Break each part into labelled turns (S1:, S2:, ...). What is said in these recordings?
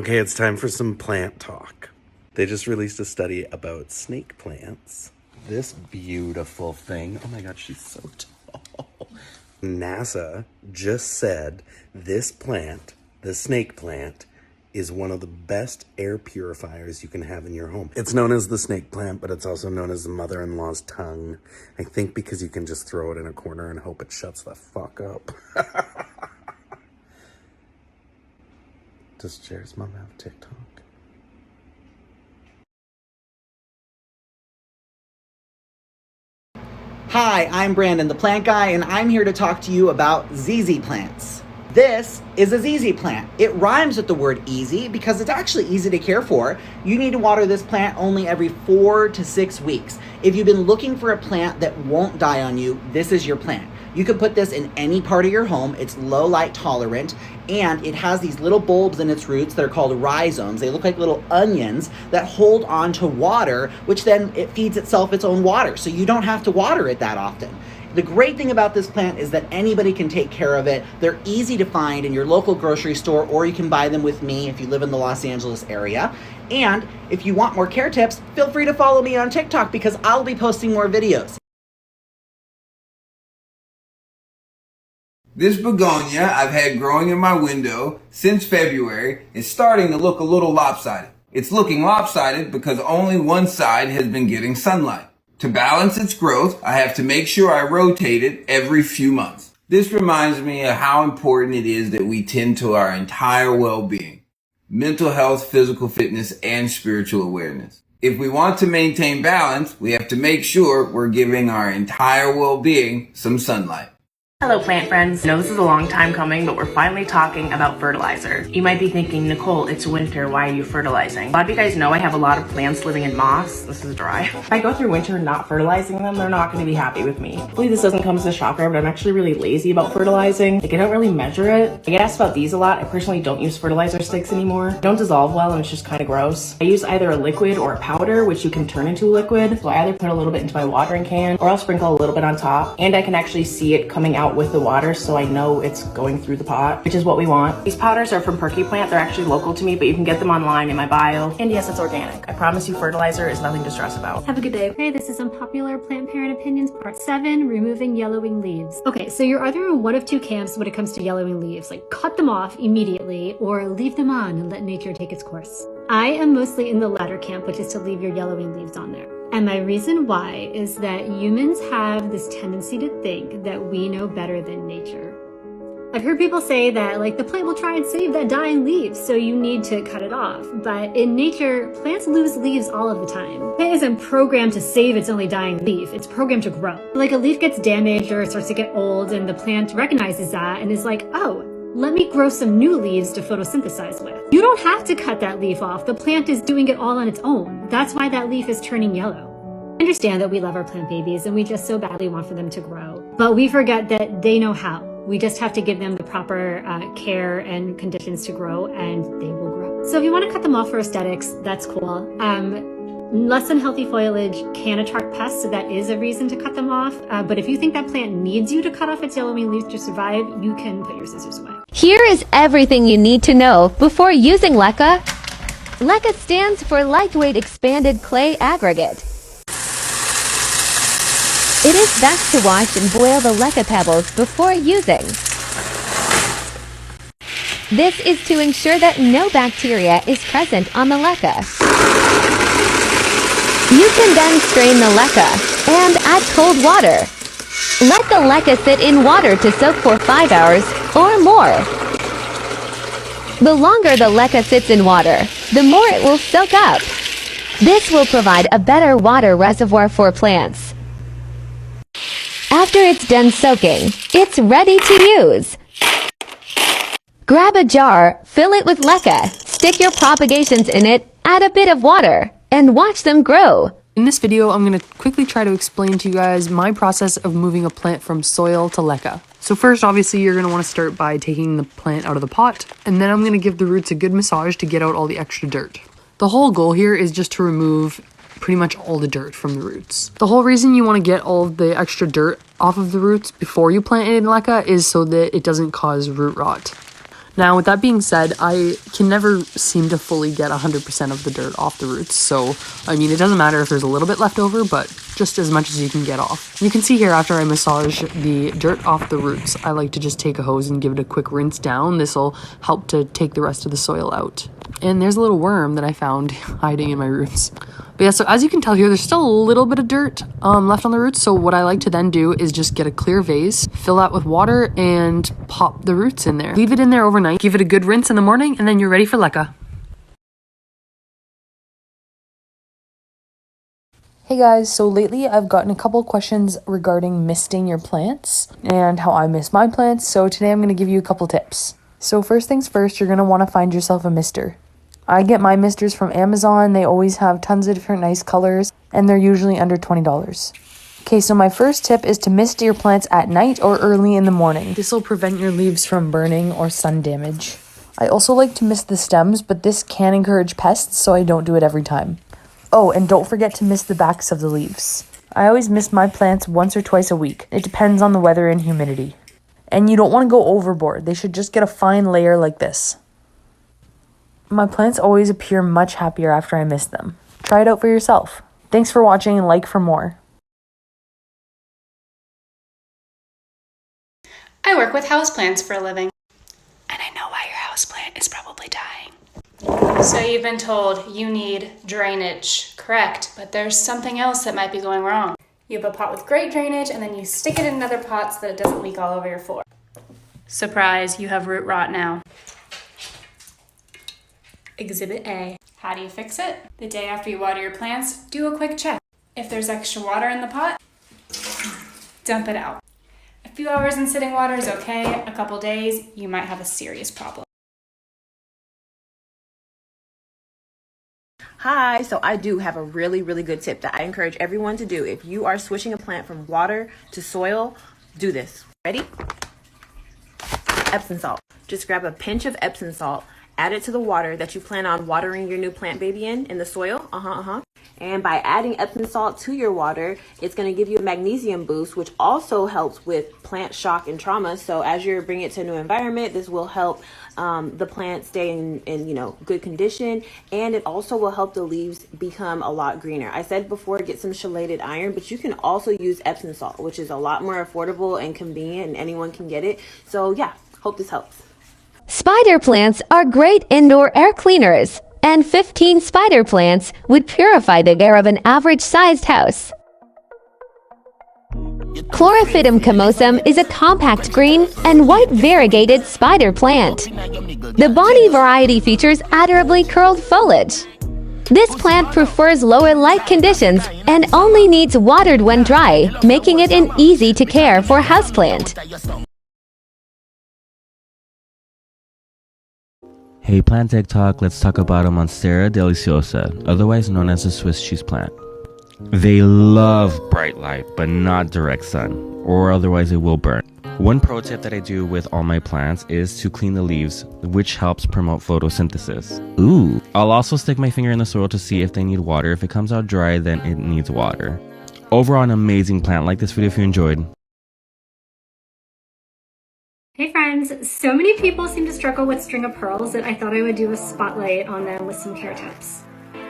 S1: Okay, it's time for some plant talk. They just released a study about snake plants. This beautiful thing, oh my god, she's so tall. NASA just said this plant, the snake plant, is one of the best air purifiers you can have in your home. It's known as the snake plant, but it's also known as the mother-in-law's tongue. I think because you can just throw it in a corner and hope it shuts the fuck up. Does Jared's mom have TikTok?
S2: Hi, I'm Brandon, the plant guy, and I'm here to talk to you about ZZ plants. This is a ZZ plant. It rhymes with the word easy because it's actually easy to care for. You need to water this plant only every 4 to 6 weeks. If you've been looking for a plant that won't die on you, this is your plant. You can put this in any part of your home. It's low light tolerant, and it has these little bulbs in its roots that are called rhizomes. They look like little onions that hold on to water, which then it feeds itself its own water. So you don't have to water it that often. The great thing about this plant is that anybody can take care of it. They're easy to find in your local grocery store, or you can buy them with me if you live in the Los Angeles area. And if you want more care tips, feel free to follow me on TikTok because I'll be posting more videos.
S3: This begonia I've had growing in my window since February is starting to look a little lopsided. It's looking lopsided because only one side has been getting sunlight. To balance its growth, I have to make sure I rotate it every few months. This reminds me of how important it is that we tend to our entire well-being, mental health, physical fitness, and spiritual awareness. If we want to maintain balance, we have to make sure we're giving our entire well-being some sunlight.
S4: Hello plant friends. I know this is a long time coming, but we're finally talking about fertilizer. You might be thinking, Nicole, it's winter, why are you fertilizing? A lot of you guys know I have a lot of plants living in moss. This is dry. If I go through winter not fertilizing them, they're not going to be happy with me. Hopefully this doesn't come as a shocker, but I'm actually really lazy about fertilizing. Like I don't really measure it. I get asked about these a lot. I personally don't use fertilizer sticks anymore. They don't dissolve well and it's just kind of gross. I use either a liquid or a powder, which you can turn into a liquid. So I either put a little bit into my watering can or I'll sprinkle a little bit on top, and I can actually see it coming out with the water, so I know it's going through the pot, which is what we want. These powders are from Perky Plant. They're actually local to me, but you can get them online in my bio. And yes, it's organic. I promise you fertilizer is nothing to stress about.
S5: Have a good day. Okay, this is Unpopular Plant Parent Opinions Part 7, Removing Yellowing Leaves. Okay, so you're either in one of two camps when it comes to yellowing leaves, like cut them off immediately or leave them on and let nature take its course. I am mostly in the latter camp, which is to leave your yellowing leaves on there. And my reason why is that humans have this tendency to think that we know better than nature. I've heard people say that like the plant will try and save that dying leaf, so you need to cut it off. But in nature, plants lose leaves all of the time. The plant isn't programmed to save its only dying leaf, it's programmed to grow. Like a leaf gets damaged or it starts to get old and the plant recognizes that and is like, oh, let me grow some new leaves to photosynthesize with. You don't have to cut that leaf off. The plant is doing it all on its own. That's why that leaf is turning yellow. I understand that we love our plant babies and we just so badly want for them to grow. But we forget that they know how. We just have to give them the proper care and conditions to grow, and they will grow. So if you want to cut them off for aesthetics, that's cool. Less than healthy foliage can attract pests, so that is a reason to cut them off. But if you think that plant needs you to cut off its yellowing leaves to survive, you can put your scissors away.
S6: Here is everything you need to know before using LECA. LECA stands for Lightweight Expanded Clay Aggregate. It is best to wash and boil the LECA pebbles before using. This is to ensure that no bacteria is present on the LECA. You can then strain the LECA and add cold water. Let the LECA sit in water to soak for 5 hours or more. The longer the LECA sits in water, the more it will soak up. This will provide a better water reservoir for plants. After it's done soaking, it's ready to use. Grab a jar, fill it with LECA, stick your propagations in it, add a bit of water, and watch them grow.
S7: In this video, I'm going to quickly try to explain to you guys my process of moving a plant from soil to LECA. So first, obviously, you're going to want to start by taking the plant out of the pot, and then I'm going to give the roots a good massage to get out all the extra dirt. The whole goal here is just to remove pretty much all the dirt from the roots. The whole reason you want to get all of the extra dirt off of the roots before you plant it in LECA is so that it doesn't cause root rot. Now, with that being said, I can never seem to fully get 100% of the dirt off the roots. So, I mean, it doesn't matter if there's a little bit left over, but just as much as you can get off. You can see here after I massage the dirt off the roots, I like to just take a hose and give it a quick rinse down. This will help to take the rest of the soil out. And there's a little worm that I found hiding in my roots. But yeah, so as you can tell here, there's still a little bit of dirt left on the roots. So what I like to then do is just get a clear vase, fill that with water, and pop the roots in there. Leave it in there overnight, give it a good rinse in the morning, and then you're ready for leca. Hey guys, so lately I've gotten a couple questions regarding misting your plants and how I mist my plants. So today I'm going to give you a couple tips. So first things first, you're going to want to find yourself a mister. I get my misters from Amazon. They always have tons of different nice colors, and they're usually under $20. Okay, so my first tip is to mist your plants at night or early in the morning. This will prevent your leaves from burning or sun damage. I also like to mist the stems, but this can encourage pests, so I don't do it every time. Oh, and don't forget to mist the backs of the leaves. I always mist my plants once or twice a week. It depends on the weather and humidity. And you don't want to go overboard. They should just get a fine layer like this. My plants always appear much happier after I mist them. Try it out for yourself. Thanks for watching and like for more.
S8: I work with houseplants for a living. And I know why your houseplant is probably dying. So you've been told you need drainage, correct? But there's something else that might be going wrong. You have a pot with great drainage and then you stick it in another pot so that it doesn't leak all over your floor. Surprise, you have root rot now. Exhibit A. How do you fix it? The day after you water your plants, do a quick check. If there's extra water in the pot, dump it out. A few hours in sitting water is okay. A couple days, you might have a serious problem.
S9: Hi, so I do have a really good tip that I encourage everyone to do. If you are switching a plant from water to soil, do this. Ready? Epsom salt. Just grab a pinch of Epsom salt, add it to the water that you plan on watering your new plant baby in the soil. And by adding Epsom salt to your water, it's going to give you a magnesium boost, which also helps with plant shock and trauma. So as you're bringing it to a new environment, this will help the plant stay in good condition, and it also will help the leaves become a lot greener. I said before, get some chelated iron, but you can also use Epsom salt, which is a lot more affordable and convenient, and anyone can get it. So yeah, hope this helps.
S6: Spider plants are great indoor air cleaners, and 15 spider plants would purify the air of an average-sized house. Chlorophytum comosum is a compact green and white variegated spider plant. The bonny variety features admirably curled foliage. This plant prefers lower light conditions and only needs watered when dry, making it an easy-to-care for houseplant.
S10: Hey Plant TikTok, let's talk about a Monstera deliciosa, otherwise known as a Swiss cheese plant. They love bright light, but not direct sun, or otherwise it will burn. One pro tip that I do with all my plants is to clean the leaves, which helps promote photosynthesis. Ooh! I'll also stick my finger in the soil to see if they need water. If it comes out dry, then it needs water. Overall, an amazing plant. Like this video if you enjoyed.
S5: Hey friends, so many people seem to struggle with string of pearls that I thought I would do a spotlight on them with some care tips.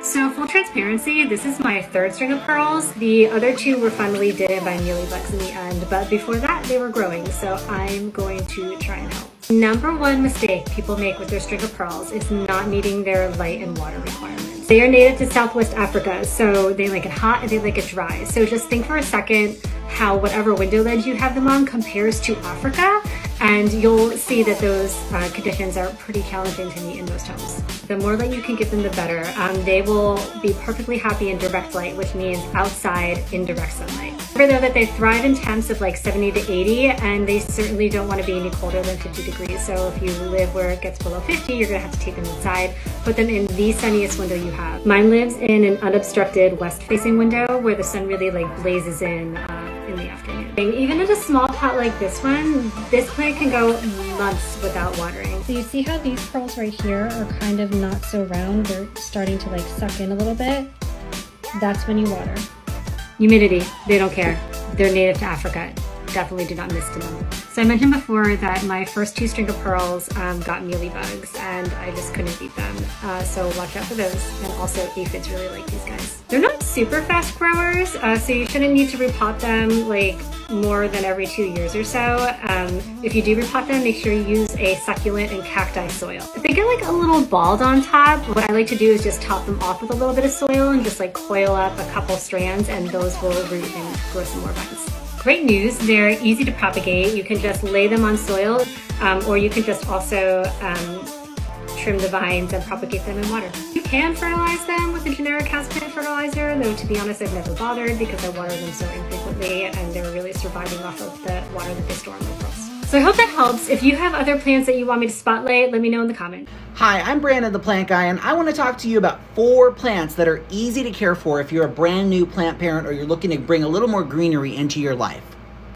S5: So full transparency, this is my third string of pearls. The other two were finally did by mealybugs in the end, but before that they were growing, so I'm going to try and help. Number one mistake people make with their string of pearls is not meeting their light and water requirements. They are native to Southwest Africa, so they like it hot and they like it dry. So just think for a second how whatever window ledge you have them on compares to Africa, and you'll see that those conditions are pretty challenging to meet in those homes. The more light you can give them, the better. They will be perfectly happy in direct light, which means outside in direct sunlight. Remember though that they thrive in temps of like 70 to 80, and they certainly don't want to be any colder than 50 degrees. So if you live where it gets below 50, you're gonna have to take them inside, put them in the sunniest window you have. Mine lives in an unobstructed west-facing window where the sun really like blazes in the afternoon. Even in a small pot like this one, this plant can go months without watering.
S11: So you see how these pearls right here are kind of not so round, they're starting to like suck in a little bit. That's when you water.
S5: Humidity, they don't care. They're native to Africa. Definitely do not mist to them. So I mentioned before that my first 2 string of pearls got mealybugs and I just couldn't beat them. So watch out for those. And also aphids really like these guys. They're not super fast growers, so you shouldn't need to repot them like more than every 2 years or so. If you do repot them, make sure you use a succulent and cacti soil. If they get like a little bald on top, what I like to do is just top them off with a little bit of soil and just like coil up a couple strands, and those will root and grow some more vines. Great news, they're easy to propagate. You can just lay them on soil, or you can just also trim the vines and propagate them in water. You can fertilize them with a generic houseplant fertilizer, though to be honest I've never bothered because I water them so infrequently and they're really surviving off of the water that they store in their pearls. So I hope that helps. If you have other plants that you want me to spotlight, let me know in the comments.
S2: Hi, I'm Brandon the Plant Guy, and I want to talk to you about 4 plants that are easy to care for if you're a brand new plant parent or you're looking to bring a little more greenery into your life.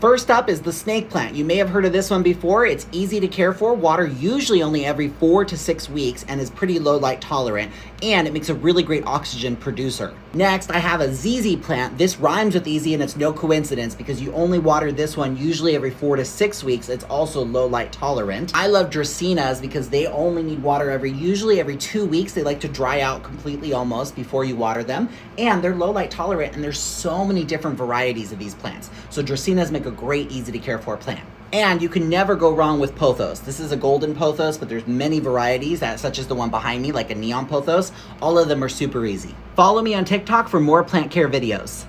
S2: First up is the snake plant. You may have heard of this one before. It's easy to care for, water usually only every 4 to 6 weeks, and is pretty low light tolerant, and it makes a really great oxygen producer. Next, I have a ZZ plant. This rhymes with easy, and it's no coincidence because you only water this one usually every 4 to 6 weeks. It's also low light tolerant. I love Dracaenas because they only need water usually every 2 weeks. They like to dry out completely almost before you water them, and they're low light tolerant, and there's so many different varieties of these plants. So Dracaenas make a great, easy to care for plant. And you can never go wrong with Pothos. This is a golden Pothos, but there's many varieties, such as the one behind me, like a neon Pothos. All of them are super easy. Follow me on TikTok for more plant care videos.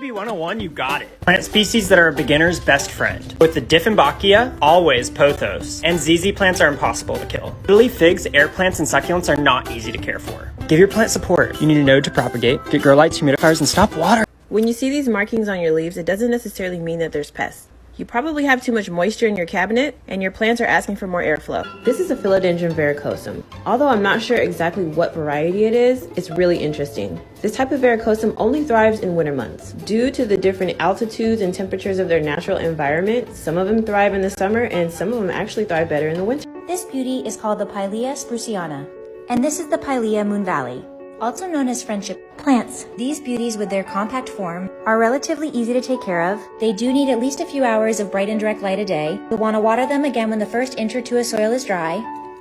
S12: 101, you got it. Plant species that are a beginner's best friend. With the Dieffenbachia, always Pothos. And ZZ plants are impossible to kill. Lily, figs, air plants, and succulents are not easy to care for. Give your plant support. You need a node to propagate, get grow lights, humidifiers, and stop water.
S9: When you see these markings on your leaves, it doesn't necessarily mean that there's pests. You probably have too much moisture in your cabinet, and your plants are asking for more airflow. This is a Philodendron verrucosum. Although I'm not sure exactly what variety it is, it's really interesting. This type of verrucosum only thrives in winter months. Due to the different altitudes and temperatures of their natural environment, some of them thrive in the summer, and some of them actually thrive better in the winter.
S13: This beauty is called the Pilea spruciana, and this is the Pilea moon valley, also known as friendship plants. These beauties with their compact form are relatively easy to take care of. They do need at least a few hours of bright and direct light a day. You'll want to water them again when the first inch or two of soil is dry.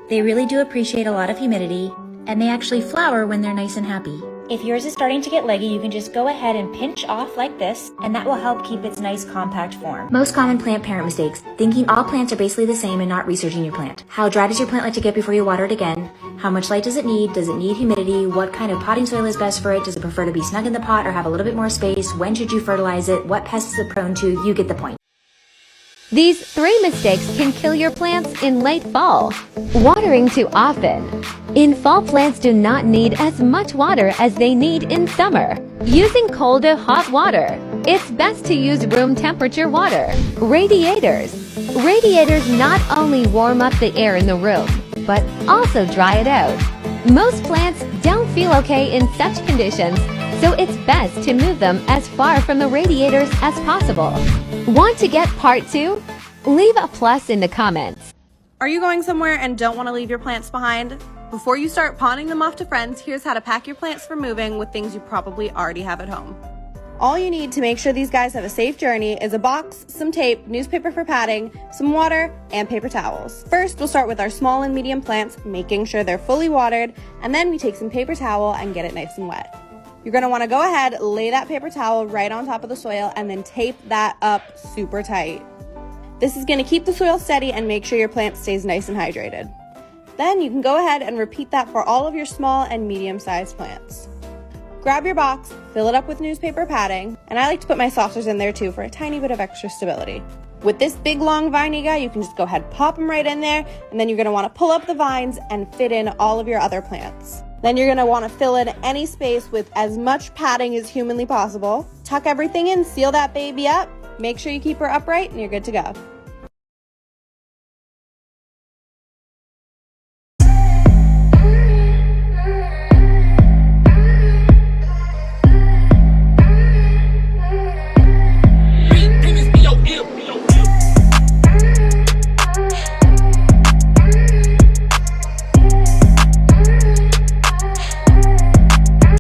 S13: They really do appreciate a lot of humidity, and they actually flower when they're nice and happy. If yours is starting to get leggy, you can just go ahead and pinch off like this, and that will help keep its nice compact form. Most common plant parent mistakes: thinking all plants are basically the same and not researching your plant. How dry does your plant like to get before you water it again? How much light does it need? Does it need humidity? What kind of potting soil is best for it? Does it prefer to be snug in the pot or have a little bit more space? When should you fertilize it? What pests is it prone to? You get the point.
S6: These 3 mistakes can kill your plants in late fall. Watering too often. In fall, plants do not need as much water as they need in summer. Using cold to hot water. It's best to use room temperature water. Radiators. Radiators not only warm up the air in the room, but also dry it out. Most plants don't feel okay in such conditions, so it's best to move them as far from the radiators as possible. Want to get part 2? Leave a plus in the comments.
S14: Are you going somewhere and don't want to leave your plants behind? Before you start pawning them off to friends, here's how to pack your plants for moving with things you probably already have at home. All you need to make sure these guys have a safe journey is a box, some tape, newspaper for padding, some water, and paper towels. First, we'll start with our small and medium plants, making sure they're fully watered, and then we take some paper towel and get it nice and wet. You're going to want to go ahead, lay that paper towel right on top of the soil, and then tape that up super tight. This is going to keep the soil steady and make sure your plant stays nice and hydrated. Then you can go ahead and repeat that for all of your small and medium-sized plants. Grab your box, fill it up with newspaper padding, and I like to put my saucers in there too for a tiny bit of extra stability. With this big long viney guy, you can just go ahead, pop them right in there, and then you're going to want to pull up the vines and fit in all of your other plants. Then you're going to want to fill in any space with as much padding as humanly possible. Tuck everything in, seal that baby up, make sure you keep her upright, and you're good to go.